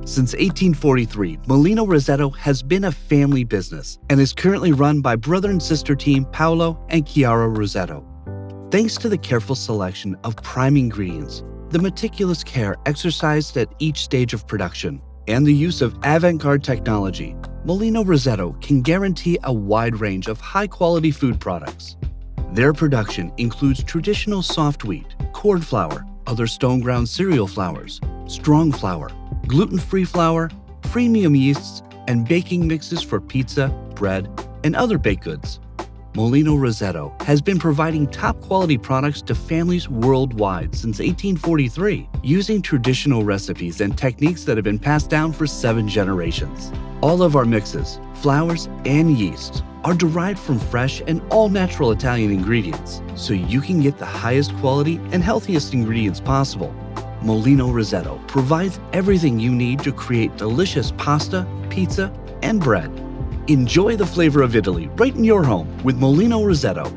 Since 1843, Molino Rossetto has been a family business and is currently run by brother and sister team Paolo and Chiara Rosetto. Thanks to the careful selection of prime ingredients, the meticulous care exercised at each stage of production, and the use of avant-garde technology, Molino Rossetto can guarantee a wide range of high-quality food products. Their production includes traditional soft wheat, corn flour, other stone-ground cereal flours, strong flour, gluten-free flour, premium yeasts, and baking mixes for pizza, bread, and other baked goods. Molino Rossetto has been providing top-quality products to families worldwide since 1843, using traditional recipes and techniques that have been passed down for 7 generations. All of our mixes, flours, and yeasts are derived from fresh and all-natural Italian ingredients, so you can get the highest quality and healthiest ingredients possible. Molino Rossetto provides everything you need to create delicious pasta, pizza, and bread. Enjoy the flavor of Italy right in your home with Molino Rossetto.